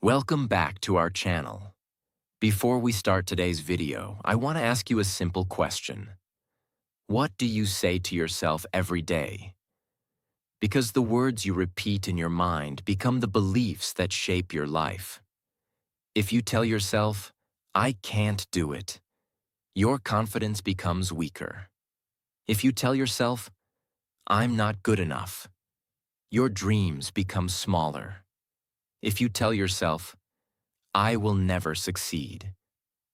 Welcome back to our channel. Before we start today's video, I want to ask you a simple question. What do you say to yourself every day? Because the words you repeat in your mind become the beliefs that shape your life. If you tell yourself, "I can't do it," your confidence becomes weaker. If you tell yourself, "I'm not good enough," your dreams become smaller. If you tell yourself, "I will never succeed,"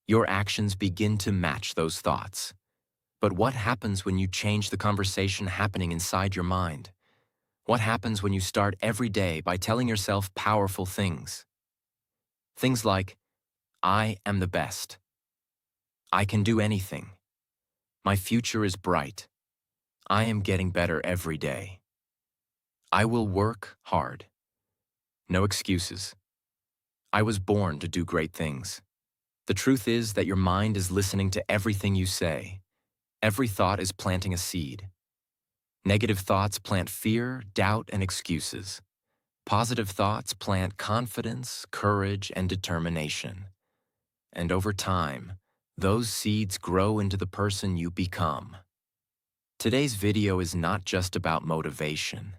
your actions begin to match those thoughts. But what happens when you change the conversation happening inside your mind? What happens when you start every day by telling yourself powerful things? Things like, "I am the best," "I can do anything," "My future is bright," "I am getting better every day," "I will work hard," "No excuses," "I was born to do great things." The truth is that your mind is listening to everything you say. Every thought is planting a seed. Negative thoughts plant fear, doubt, and excuses. Positive thoughts plant confidence, courage, and determination. And over time, those seeds grow into the person you become. Today's video is not just about motivation.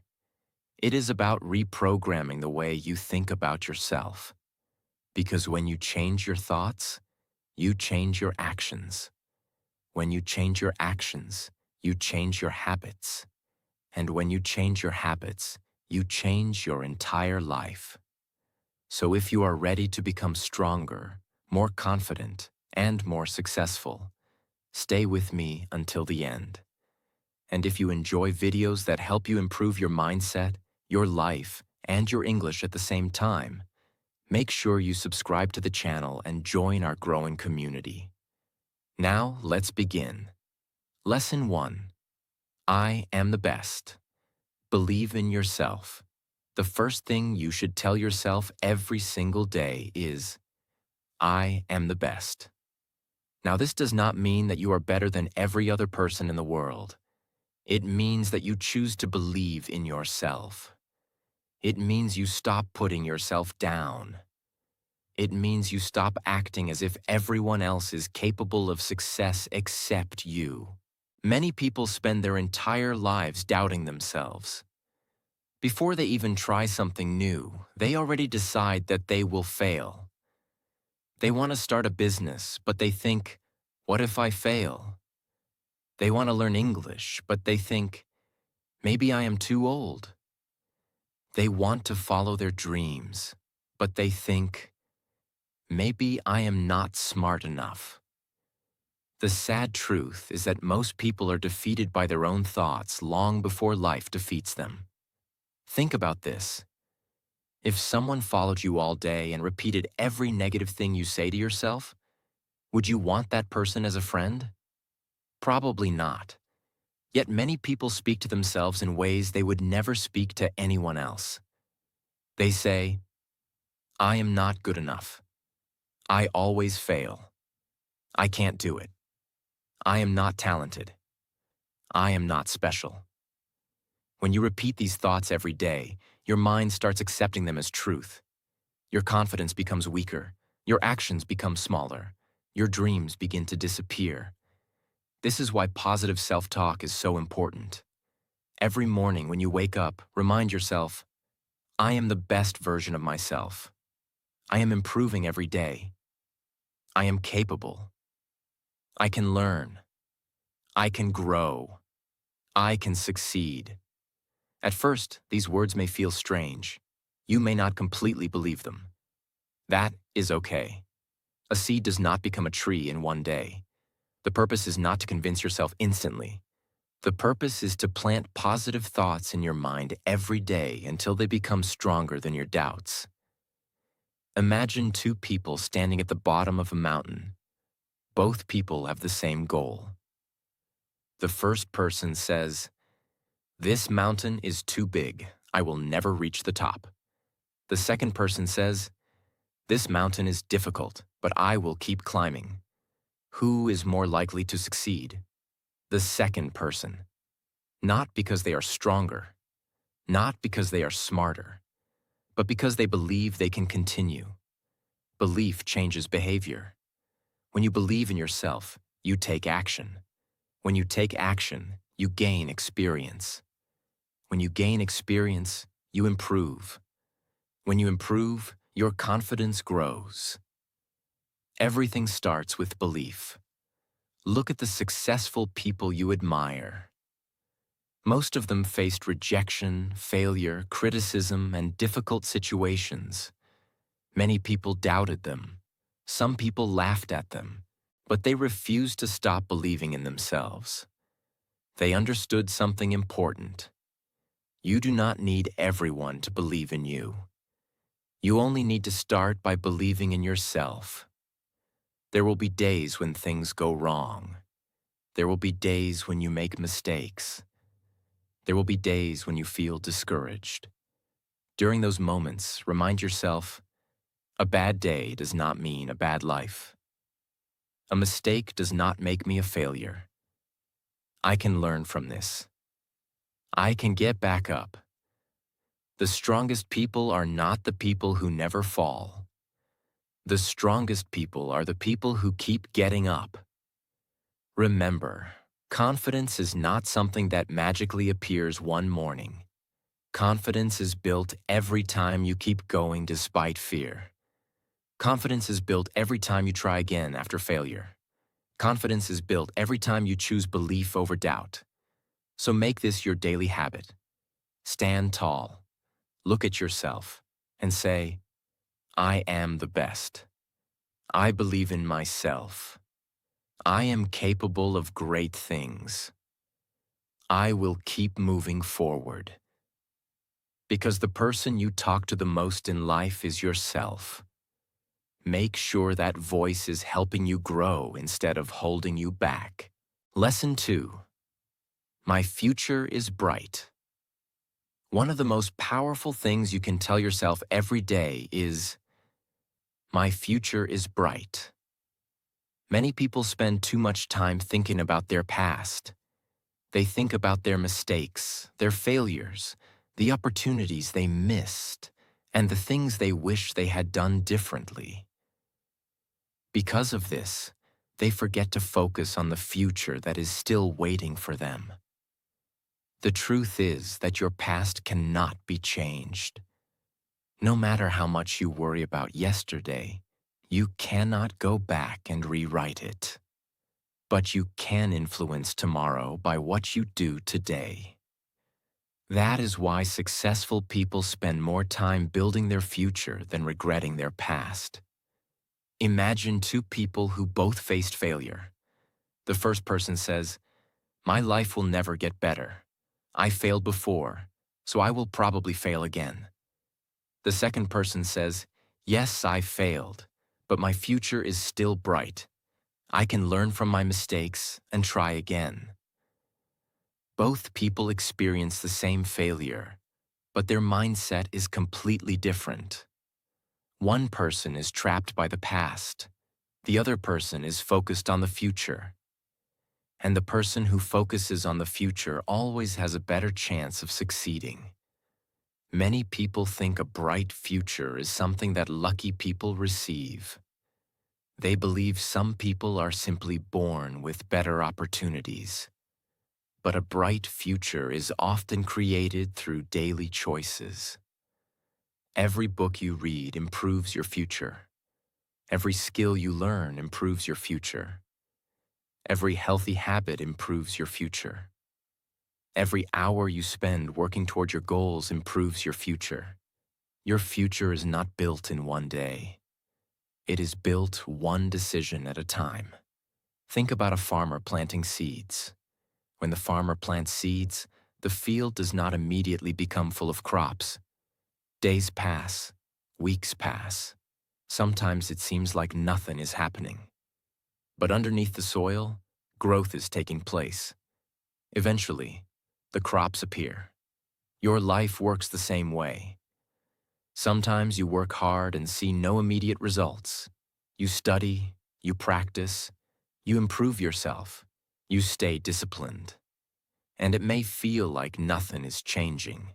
It is about reprogramming the way you think about yourself. Because when you change your thoughts, you change your actions. When you change your actions, you change your habits. And when you change your habits, you change your entire life. So if you are ready to become stronger, more confident, and more successful, stay with me until the end. And if you enjoy videos that help you improve your mindset, your life, and your English at the same time, make sure you subscribe to the channel and join our growing community. Now, let's begin. Lesson 1. I am the best. Believe in yourself. The first thing you should tell yourself every single day is, "I am the best." Now, this does not mean that you are better than every other person in the world. It means that you choose to believe in yourself. It means you stop putting yourself down. It means you stop acting as if everyone else is capable of success except you. Many people spend their entire lives doubting themselves. Before they even try something new, they already decide that they will fail. They want to start a business, but they think, "What if I fail?" They want to learn English, but they think, "Maybe I am too old." They want to follow their dreams, but they think, "Maybe I am not smart enough." The sad truth is that most people are defeated by their own thoughts long before life defeats them. Think about this. If someone followed you all day and repeated every negative thing you say to yourself, would you want that person as a friend? Probably not. Yet many people speak to themselves in ways they would never speak to anyone else. They say, "I am not good enough. I always fail. I can't do it. I am not talented. I am not special." When you repeat these thoughts every day, your mind starts accepting them as truth. Your confidence becomes weaker. Your actions become smaller. Your dreams begin to disappear. This is why positive self-talk is so important. Every morning when you wake up, remind yourself, "I am the best version of myself. I am improving every day. I am capable. I can learn. I can grow. I can succeed." At first, these words may feel strange. You may not completely believe them. That is okay. A seed does not become a tree in one day. The purpose is not to convince yourself instantly. The purpose is to plant positive thoughts in your mind every day until they become stronger than your doubts. Imagine two people standing at the bottom of a mountain. Both people have the same goal. The first person says, "This mountain is too big. I will never reach the top." The second person says, "This mountain is difficult, but I will keep climbing." Who is more likely to succeed? The second person. Not because they are stronger, not because they are smarter, but because they believe they can continue. Belief changes behavior. When you believe in yourself, you take action. When you take action, you gain experience. When you gain experience, you improve. When you improve, your confidence grows. Everything starts with belief. Look at the successful people you admire. Most of them faced rejection, failure, criticism, and difficult situations. Many people doubted them. Some people laughed at them, but they refused to stop believing in themselves. They understood something important. You do not need everyone to believe in you. You only need to start by believing in yourself. There will be days when things go wrong. There will be days when you make mistakes. There will be days when you feel discouraged. During those moments, remind yourself, a bad day does not mean a bad life. A mistake does not make me a failure. I can learn from this. I can get back up. The strongest people are not the people who never fall. The strongest people are the people who keep getting up. Remember, confidence is not something that magically appears one morning. Confidence is built every time you keep going despite fear. Confidence is built every time you try again after failure. Confidence is built every time you choose belief over doubt. So make this your daily habit. Stand tall. Look at yourself and say, I am the best. I believe in myself. I am capable of great things. I will keep moving forward. Because the person you talk to the most in life is yourself. Make sure that voice is helping you grow instead of holding you back. Lesson 2. My future is bright. One of the most powerful things you can tell yourself every day is, my future is bright. Many people spend too much time thinking about their past. They think about their mistakes, their failures, the opportunities they missed, and the things they wish they had done differently. Because of this, they forget to focus on the future that is still waiting for them. The truth is that your past cannot be changed. No matter how much you worry about yesterday, you cannot go back and rewrite it. But you can influence tomorrow by what you do today. That is why successful people spend more time building their future than regretting their past. Imagine two people who both faced failure. The first person says, my life will never get better. I failed before, so I will probably fail again. The second person says, yes, I failed, but my future is still bright. I can learn from my mistakes and try again. Both people experience the same failure, but their mindset is completely different. One person is trapped by the past. The other person is focused on the future. And the person who focuses on the future always has a better chance of succeeding. Many people think a bright future is something that lucky people receive. They believe some people are simply born with better opportunities. But a bright future is often created through daily choices. Every book you read improves your future. Every skill you learn improves your future. Every healthy habit improves your future. Every hour you spend working toward your goals improves your future. Your future is not built in one day. It is built one decision at a time. Think about a farmer planting seeds. When the farmer plants seeds, the field does not immediately become full of crops. Days pass, weeks pass. Sometimes it seems like nothing is happening. But underneath the soil, growth is taking place. Eventually, the crops appear. Your life works the same way. Sometimes you work hard and see no immediate results. You study, you practice, you improve yourself, you stay disciplined. And it may feel like nothing is changing.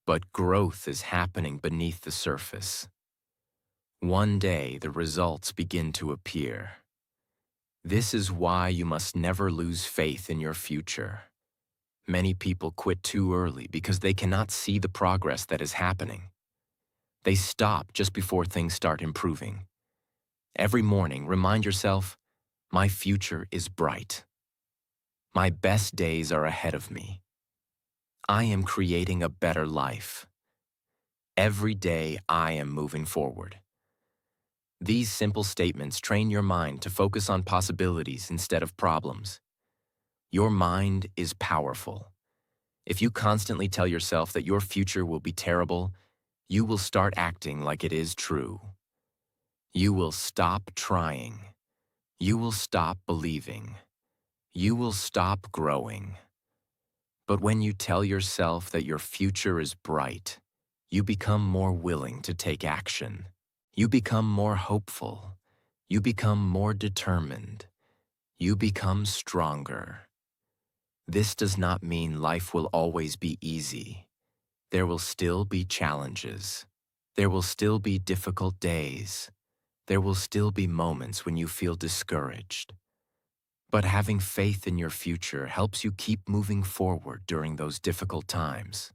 But growth is happening beneath the surface. One day, the results begin to appear. This is why you must never lose faith in your future. Many people quit too early because they cannot see the progress that is happening. They stop just before things start improving. Every morning, remind yourself, my future is bright. My best days are ahead of me. I am creating a better life. Every day, I am moving forward. These simple statements train your mind to focus on possibilities instead of problems. Your mind is powerful. If you constantly tell yourself that your future will be terrible, you will start acting like it is true. You will stop trying. You will stop believing. You will stop growing. But when you tell yourself that your future is bright, you become more willing to take action. You become more hopeful. You become more determined. You become stronger. This does not mean life will always be easy. There will still be challenges. There will still be difficult days. There will still be moments when you feel discouraged. But having faith in your future helps you keep moving forward during those difficult times.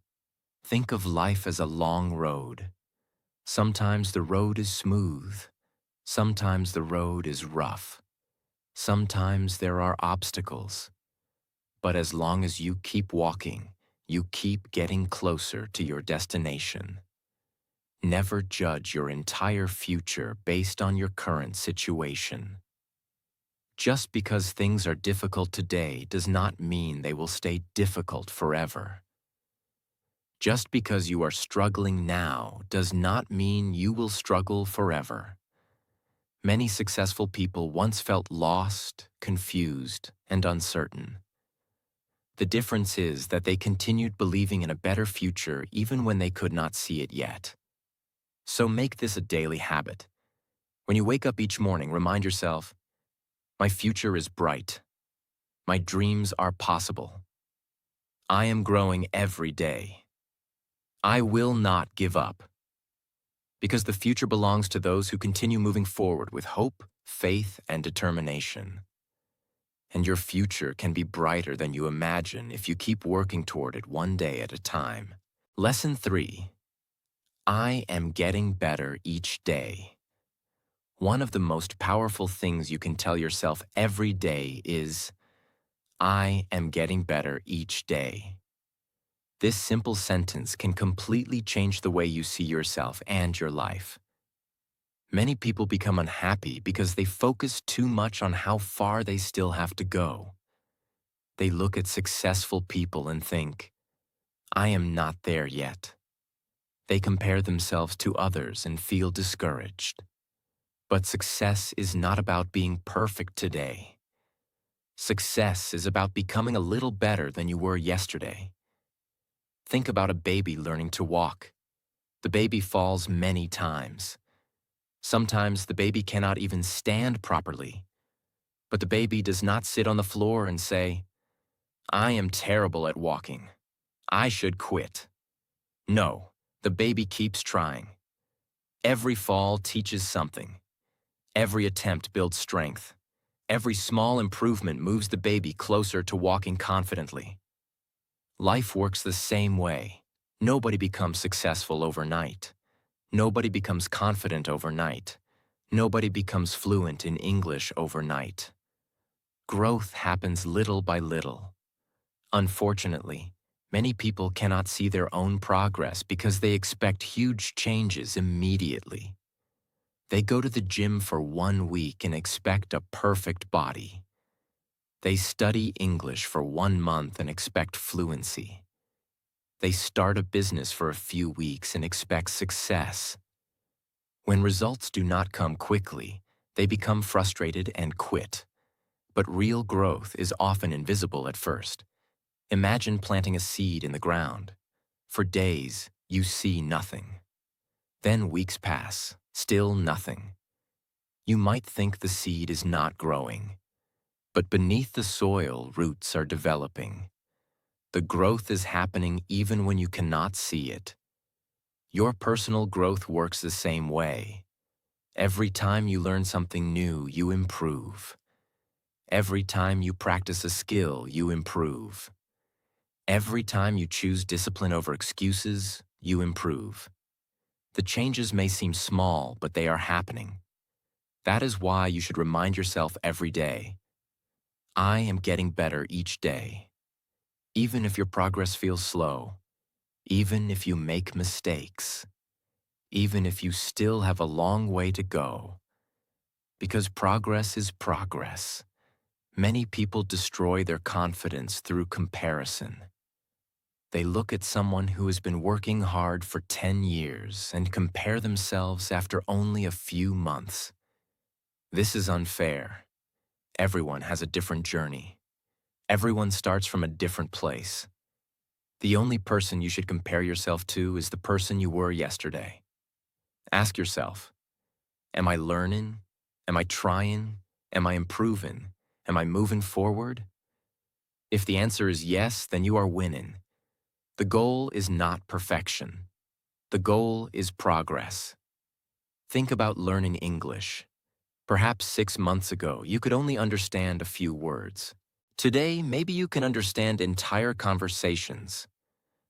Think of life as a long road. Sometimes the road is smooth. Sometimes the road is rough. Sometimes there are obstacles. But as long as you keep walking, you keep getting closer to your destination. Never judge your entire future based on your current situation. Just because things are difficult today does not mean they will stay difficult forever. Just because you are struggling now does not mean you will struggle forever. Many successful people once felt lost, confused, and uncertain. The difference is that they continued believing in a better future even when they could not see it yet. So make this a daily habit. When you wake up each morning, remind yourself, my future is bright. My dreams are possible. I am growing every day. I will not give up. Because the future belongs to those who continue moving forward with hope, faith, and determination. And your future can be brighter than you imagine if you keep working toward it one day at a time. Lesson 3. I am getting better each day. One of the most powerful things you can tell yourself every day is, I am getting better each day. This simple sentence can completely change the way you see yourself and your life. Many people become unhappy because they focus too much on how far they still have to go. They look at successful people and think, I am not there yet. They compare themselves to others and feel discouraged. But success is not about being perfect today. Success is about becoming a little better than you were yesterday. Think about a baby learning to walk. The baby falls many times. Sometimes the baby cannot even stand properly. But the baby does not sit on the floor and say, I am terrible at walking. I should quit. No, the baby keeps trying. Every fall teaches something. Every attempt builds strength. Every small improvement moves the baby closer to walking confidently. Life works the same way. Nobody becomes successful overnight. Nobody becomes confident overnight. Nobody becomes fluent in English overnight. Growth happens little by little. Unfortunately, many people cannot see their own progress because they expect huge changes immediately. They go to the gym for 1 week and expect a perfect body. They study English for 1 month and expect fluency. They start a business for a few weeks and expect success. When results do not come quickly, they become frustrated and quit. But real growth is often invisible at first. Imagine planting a seed in the ground. For days, you see nothing. Then weeks pass, still nothing. You might think the seed is not growing. But beneath the soil, roots are developing. The growth is happening even when you cannot see it. Your personal growth works the same way. Every time you learn something new, you improve. Every time you practice a skill, you improve. Every time you choose discipline over excuses, you improve. The changes may seem small, but they are happening. That is why you should remind yourself every day, I am getting better each day. Even if your progress feels slow, even if you make mistakes, even if you still have a long way to go. Because progress is progress. Many people destroy their confidence through comparison. They look at someone who has been working hard for 10 years and compare themselves after only a few months. This is unfair. Everyone has a different journey. Everyone starts from a different place. The only person you should compare yourself to is the person you were yesterday. Ask yourself, am I learning? Am I trying? Am I improving? Am I moving forward? If the answer is yes, then you are winning. The goal is not perfection. The goal is progress. Think about learning English. Perhaps 6 months ago, you could only understand a few words. Today, maybe you can understand entire conversations.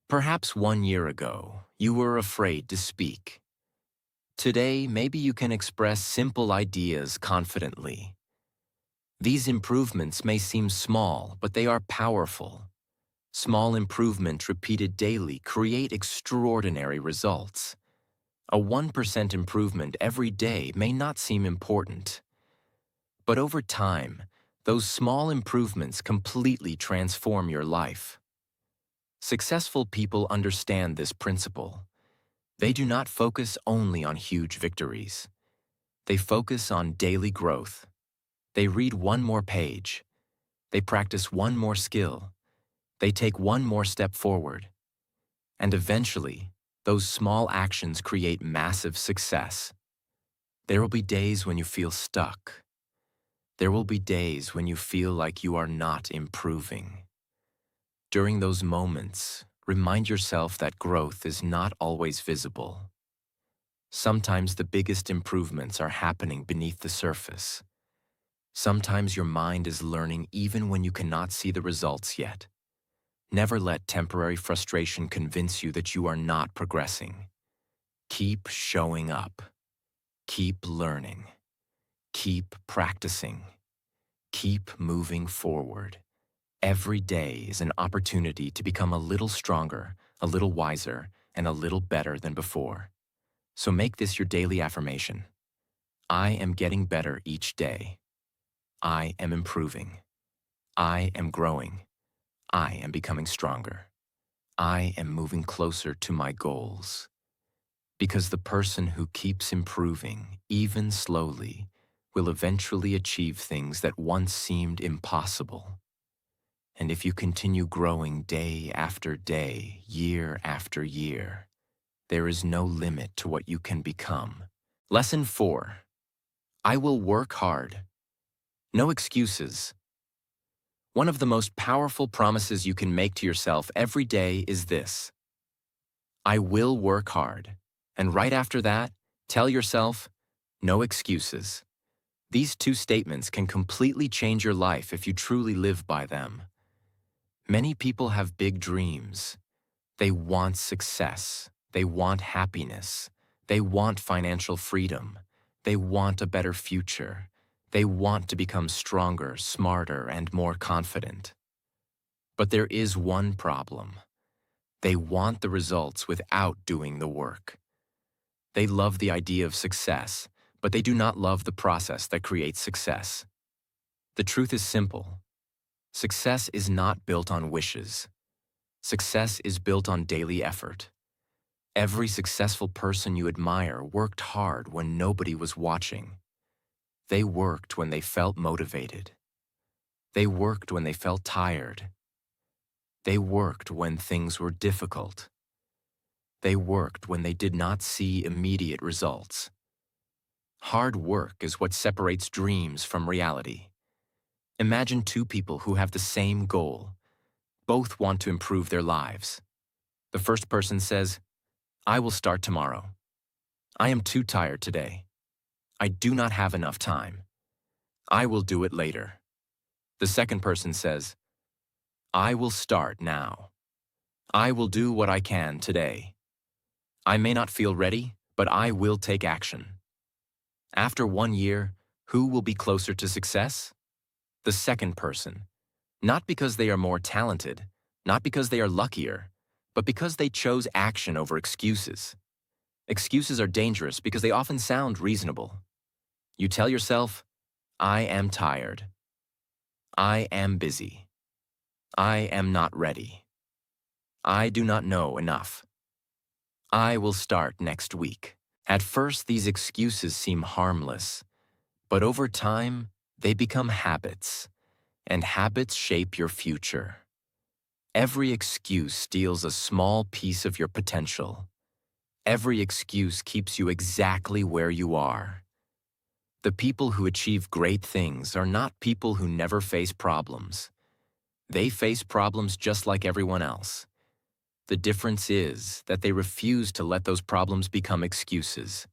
Perhaps 1 year ago, you were afraid to speak. Today, maybe you can express simple ideas confidently. These improvements may seem small, but they are powerful. Small improvements repeated daily create extraordinary results. A 1% improvement every day may not seem important, but over time, those small improvements completely transform your life. Successful people understand this principle. They do not focus only on huge victories. They focus on daily growth. They read one more page. They practice one more skill. They take one more step forward. And eventually, those small actions create massive success. There will be days when you feel stuck. There will be days when you feel like you are not improving. During those moments, remind yourself that growth is not always visible. Sometimes the biggest improvements are happening beneath the surface. Sometimes your mind is learning even when you cannot see the results yet. Never let temporary frustration convince you that you are not progressing. Keep showing up. Keep learning. Keep practicing. Keep moving forward. Every day is an opportunity to become a little stronger, a little wiser, and a little better than before. So make this your daily affirmation. I am getting better each day. I am improving. I am growing. I am becoming stronger. I am moving closer to my goals. Because the person who keeps improving, even slowly, will eventually achieve things that once seemed impossible. And if you continue growing day after day, year after year, there is no limit to what you can become. Lesson 4. I will work hard. No excuses. One of the most powerful promises you can make to yourself every day is this: I will work hard. And right after that, tell yourself, no excuses. These two statements can completely change your life if you truly live by them. Many people have big dreams. They want success. They want happiness. They want financial freedom. They want a better future. They want to become stronger, smarter, and more confident. But there is one problem. They want the results without doing the work. They love the idea of success, but they do not love the process that creates success. The truth is simple. Success is not built on wishes. Success is built on daily effort. Every successful person you admire worked hard when nobody was watching. They worked when they felt motivated. They worked when they felt tired. They worked when things were difficult. They worked when they did not see immediate results. Hard work is what separates dreams from reality. Imagine two people who have the same goal. Both want to improve their lives. The first person says, I will start tomorrow. I am too tired today. I do not have enough time. I will do it later. The second person says, I will start now. I will do what I can today. I may not feel ready, but I will take action. After 1 year, who will be closer to success? The second person. Not because they are more talented, not because they are luckier, but because they chose action over excuses. Excuses are dangerous because they often sound reasonable. You tell yourself, I am tired. I am busy. I am not ready. I do not know enough. I will start next week. At first, these excuses seem harmless, but over time, they become habits, and habits shape your future. Every excuse steals a small piece of your potential. Every excuse keeps you exactly where you are. The people who achieve great things are not people who never face problems. They face problems just like everyone else. The difference is that they refuse to let those problems become excuses.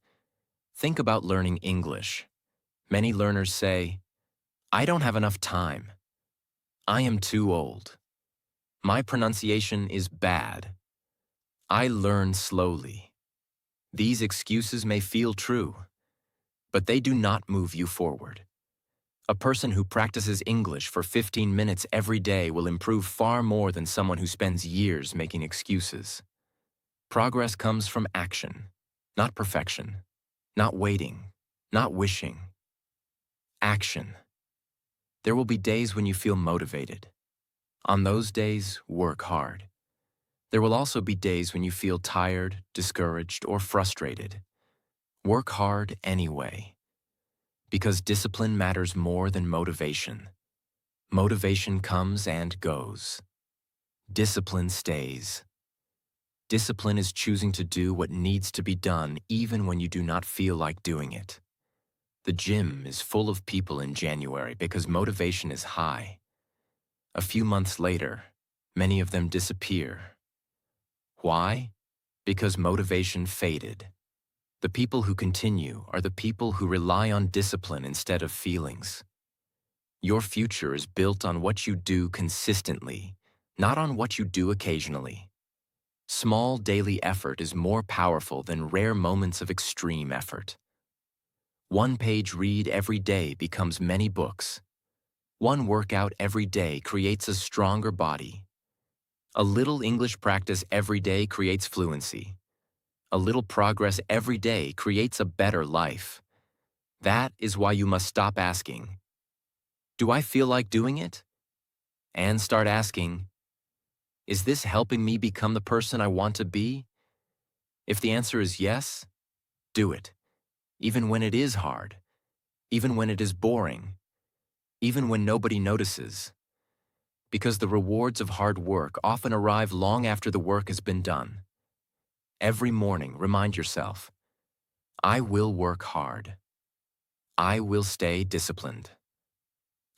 Think about learning English. Many learners say, I don't have enough time. I am too old. My pronunciation is bad. I learn slowly. These excuses may feel true, but they do not move you forward. A person who practices English for 15 minutes every day will improve far more than someone who spends years making excuses. Progress comes from action, not perfection, not waiting, not wishing. Action. There will be days when you feel motivated. On those days, work hard. There will also be days when you feel tired, discouraged, or frustrated. Work hard anyway, because discipline matters more than motivation. Motivation comes and goes. Discipline stays. Discipline is choosing to do what needs to be done even when you do not feel like doing it. The gym is full of people in January because motivation is high. A few months later, many of them disappear. Why? Because motivation faded. The people who continue are the people who rely on discipline instead of feelings. Your future is built on what you do consistently, not on what you do occasionally. Small daily effort is more powerful than rare moments of extreme effort. One page read every day becomes many books. One workout every day creates a stronger body. A little English practice every day creates fluency. A little progress every day creates a better life. That is why you must stop asking, do I feel like doing it? And start asking, is this helping me become the person I want to be? If the answer is yes, do it, even when it is hard, even when it is boring, even when nobody notices. Because the rewards of hard work often arrive long after the work has been done. Every morning, remind yourself, I will work hard. I will stay disciplined.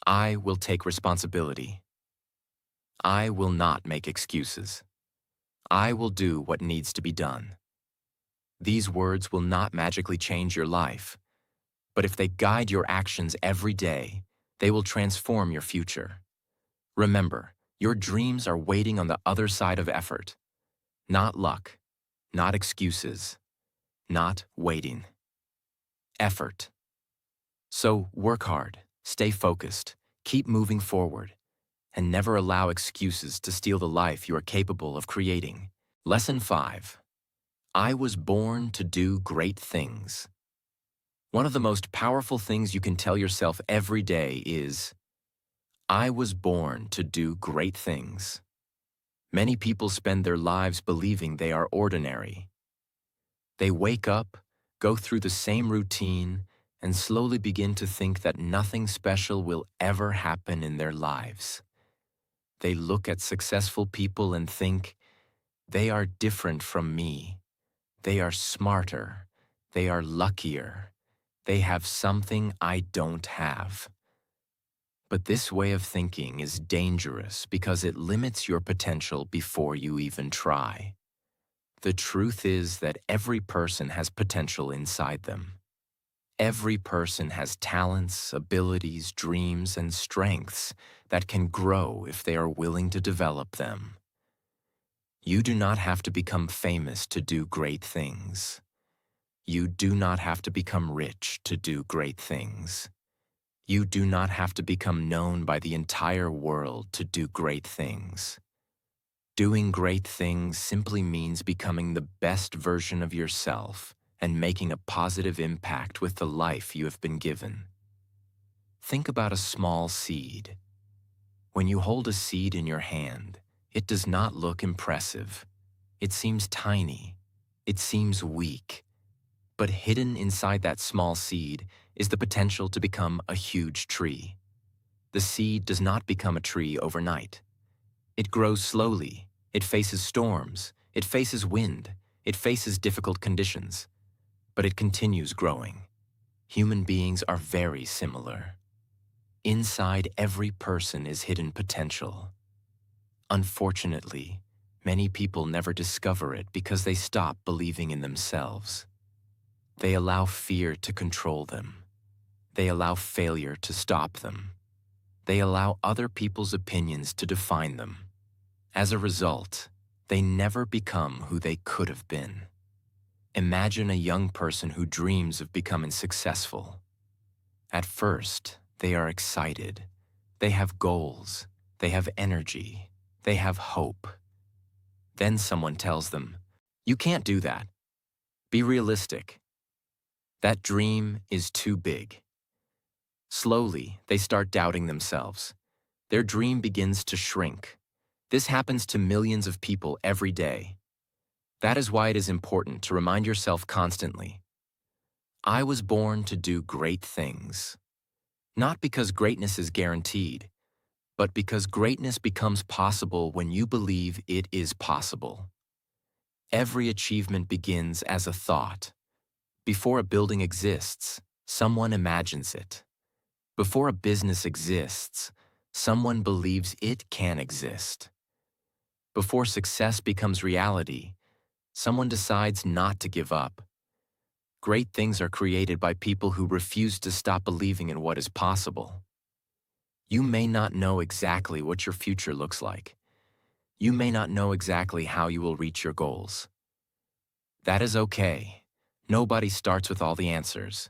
I will take responsibility. I will not make excuses. I will do what needs to be done. These words will not magically change your life, but if they guide your actions every day, they will transform your future. Remember, your dreams are waiting on the other side of effort. Not luck, not excuses, not waiting. Effort. So work hard, stay focused, keep moving forward, and never allow excuses to steal the life you are capable of creating. Lesson 5. I was born to do great things. One of the most powerful things you can tell yourself every day is, I was born to do great things. Many people spend their lives believing they are ordinary. They wake up, go through the same routine, and slowly begin to think that nothing special will ever happen in their lives. They look at successful people and think, they are different from me. They are smarter. They are luckier. They have something I don't have. But this way of thinking is dangerous because it limits your potential before you even try. The truth is that every person has potential inside them. Every person has talents, abilities, dreams, and strengths that can grow if they are willing to develop them. You do not have to become famous to do great things. You do not have to become rich to do great things. You do not have to become known by the entire world to do great things. Doing great things simply means becoming the best version of yourself and making a positive impact with the life you have been given. Think about a small seed. When you hold a seed in your hand, it does not look impressive. It seems tiny. It seems weak. But hidden inside that small seed is the potential to become a huge tree. The seed does not become a tree overnight. It grows slowly. It faces storms. It faces wind. It faces difficult conditions. But it continues growing. Human beings are very similar. Inside every person is hidden potential. Unfortunately, many people never discover it because they stop believing in themselves. They allow fear to control them. They allow failure to stop them. They allow other people's opinions to define them. As a result, they never become who they could have been. Imagine a young person who dreams of becoming successful. At first, they are excited. They have goals. They have energy. They have hope. Then someone tells them, "You can't do that. Be realistic. That dream is too big." Slowly, they start doubting themselves. Their dream begins to shrink. This happens to millions of people every day. That is why it is important to remind yourself constantly, I was born to do great things. Not because greatness is guaranteed, but because greatness becomes possible when you believe it is possible. Every achievement begins as a thought. Before a building exists, someone imagines it. Before a business exists, someone believes it can exist. Before success becomes reality, someone decides not to give up. Great things are created by people who refuse to stop believing in what is possible. You may not know exactly what your future looks like. You may not know exactly how you will reach your goals. That is okay. Nobody starts with all the answers.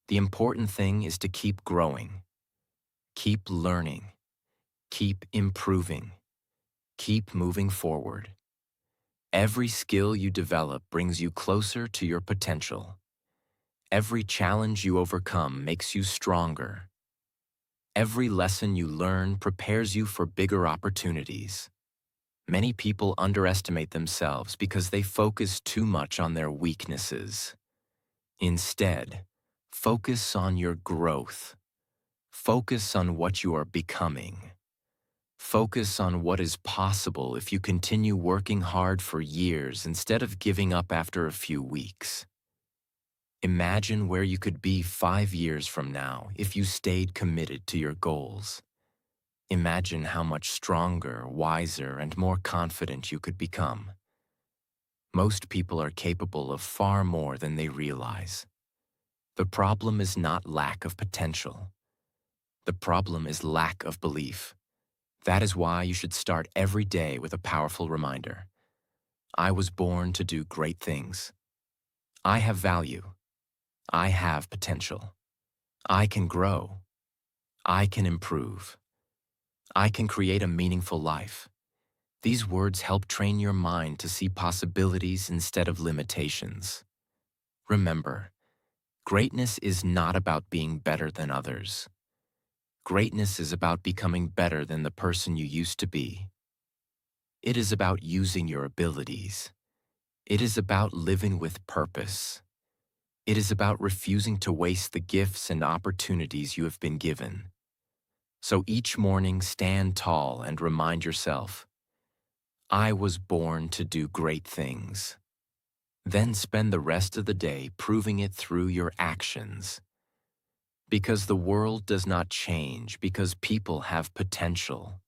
The important thing is to keep growing. Keep learning. Keep improving. Keep moving forward. Every skill you develop brings you closer to your potential. Every challenge you overcome makes you stronger. Every lesson you learn prepares you for bigger opportunities. Many people underestimate themselves because they focus too much on their weaknesses. Instead, focus on your growth. Focus on what you are becoming. Focus on what is possible if you continue working hard for years instead of giving up after a few weeks. Imagine where you could be 5 years from now if you stayed committed to your goals. Imagine how much stronger, wiser, and more confident you could become. Most people are capable of far more than they realize. The problem is not lack of potential. The problem is lack of belief. That is why you should start every day with a powerful reminder. I was born to do great things. I have value. I have potential. I can grow. I can improve. I can create a meaningful life. These words help train your mind to see possibilities instead of limitations. Remember, greatness is not about being better than others. Greatness is about becoming better than the person you used to be. It is about using your abilities. It is about living with purpose. It is about refusing to waste the gifts and opportunities you have been given. So each morning, stand tall and remind yourself, I was born to do great things. Then spend the rest of the day proving it through your actions. Because the world does not change because people have potential.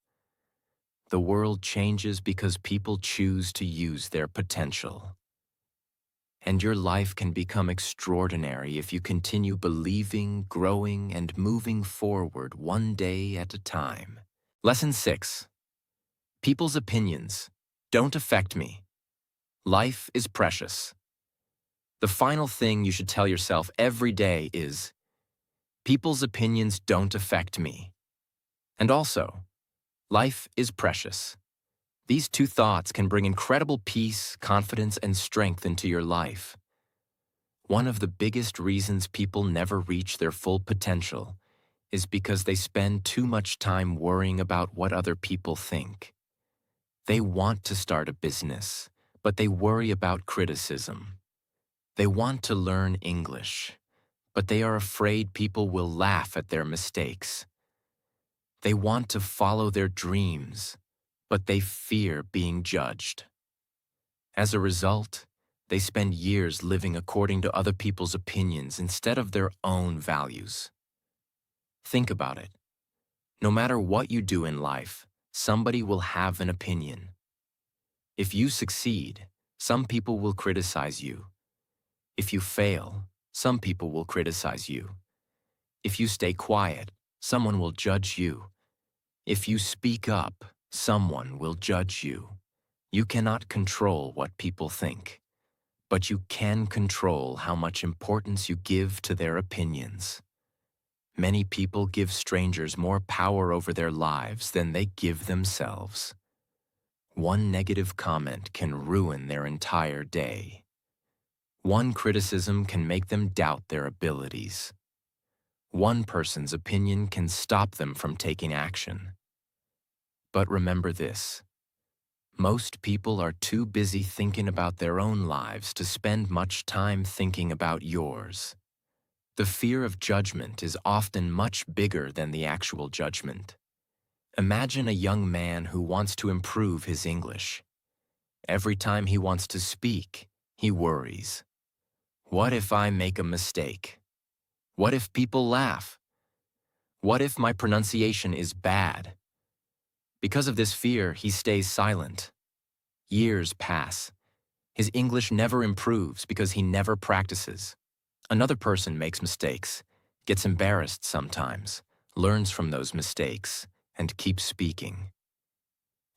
The world changes because people choose to use their potential. And your life can become extraordinary if you continue believing, growing, and moving forward one day at a time. Lesson 6. People's opinions don't affect me. Life is precious. The final thing you should tell yourself every day is, people's opinions don't affect me. And also, life is precious. These two thoughts can bring incredible peace, confidence, and strength into your life. One of the biggest reasons people never reach their full potential is because they spend too much time worrying about what other people think. They want to start a business, but they worry about criticism. They want to learn English, but they are afraid people will laugh at their mistakes. They want to follow their dreams, but they fear being judged. As a result, they spend years living according to other people's opinions instead of their own values. Think about it. No matter what you do in life, somebody will have an opinion. If you succeed, some people will criticize you. If you fail, some people will criticize you. If you stay quiet, someone will judge you. If you speak up, someone will judge you. You cannot control what people think, but you can control how much importance you give to their opinions. Many people give strangers more power over their lives than they give themselves. One negative comment can ruin their entire day. One criticism can make them doubt their abilities. One person's opinion can stop them from taking action. But remember this: most people are too busy thinking about their own lives to spend much time thinking about yours. The fear of judgment is often much bigger than the actual judgment. Imagine a young man who wants to improve his English. Every time he wants to speak, he worries. What if I make a mistake? What if people laugh? What if my pronunciation is bad? Because of this fear, he stays silent. Years pass. His English never improves because he never practices. Another person makes mistakes, gets embarrassed sometimes, learns from those mistakes, and keeps speaking.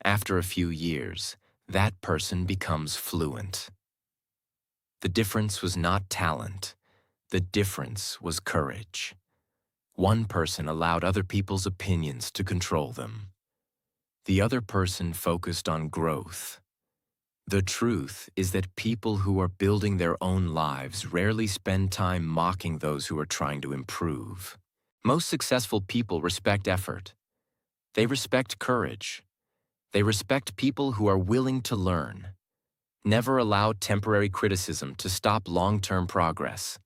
After a few years, that person becomes fluent. The difference was not talent. The difference was courage. One person allowed other people's opinions to control them. The other person focused on growth. The truth is that people who are building their own lives rarely spend time mocking those who are trying to improve. Most successful people respect effort. They respect courage. They respect people who are willing to learn. Never allow temporary criticism to stop long-term progress.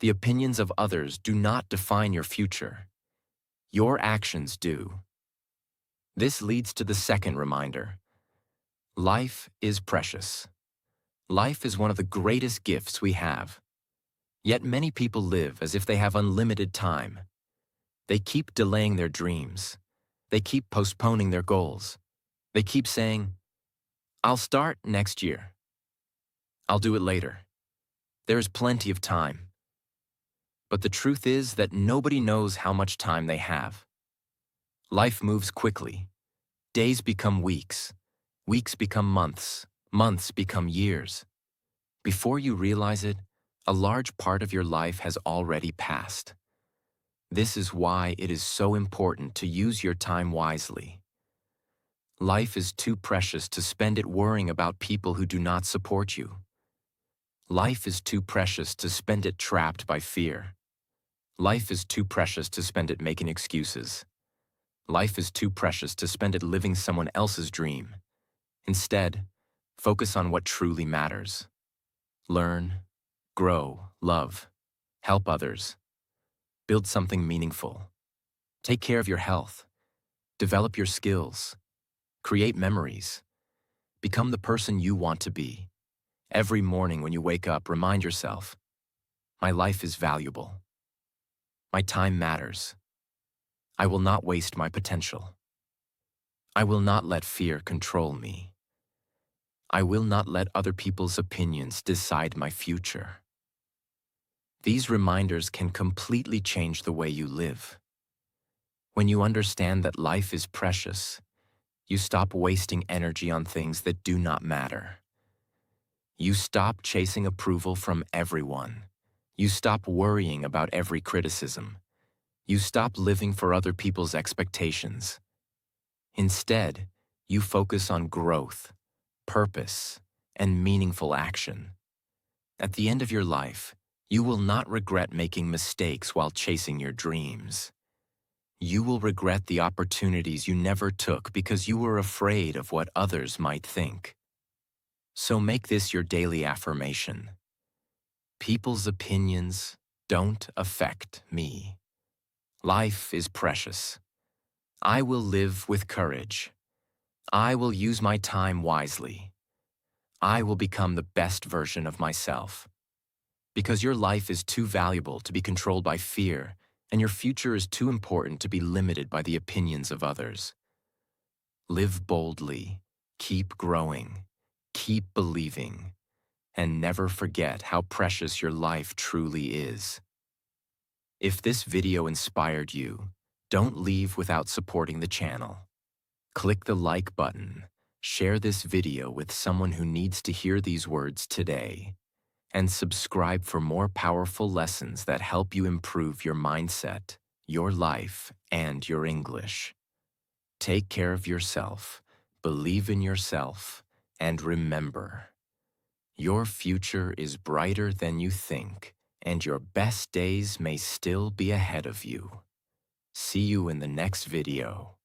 The opinions of others do not define your future. Your actions do. This leads to the second reminder. Life is precious. Life is one of the greatest gifts we have. Yet many people live as if they have unlimited time. They keep delaying their dreams. They keep postponing their goals. They keep saying, "I'll start next year. I'll do it later. There is plenty of time." But the truth is that nobody knows how much time they have. Life moves quickly. Days become weeks. Weeks become months. Months become years. Before you realize it, a large part of your life has already passed. This is why it is so important to use your time wisely. Life is too precious to spend it worrying about people who do not support you. Life is too precious to spend it trapped by fear. Life is too precious to spend it making excuses. Life is too precious to spend it living someone else's dream. Instead, focus on what truly matters. Learn, grow, love, help others. Build something meaningful. Take care of your health. Develop your skills. Create memories. Become the person you want to be. Every morning when you wake up, remind yourself, my life is valuable. My time matters. I will not waste my potential. I will not let fear control me. I will not let other people's opinions decide my future. These reminders can completely change the way you live. When you understand that life is precious, you stop wasting energy on things that do not matter. You stop chasing approval from everyone. You stop worrying about every criticism. You stop living for other people's expectations. Instead, you focus on growth, purpose, and meaningful action. At the end of your life, you will not regret making mistakes while chasing your dreams. You will regret the opportunities you never took because you were afraid of what others might think. So make this your daily affirmation. People's opinions don't affect me. Life is precious. I will live with courage. I will use my time wisely. I will become the best version of myself. Because your life is too valuable to be controlled by fear, and your future is too important to be limited by the opinions of others. Live boldly, keep growing, keep believing, and never forget how precious your life truly is. If this video inspired you, don't leave without supporting the channel. Click the like button, share this video with someone who needs to hear these words today, and subscribe for more powerful lessons that help you improve your mindset, your life, and your English. Take care of yourself, believe in yourself, and remember, your future is brighter than you think, and your best days may still be ahead of you. See you in the next video.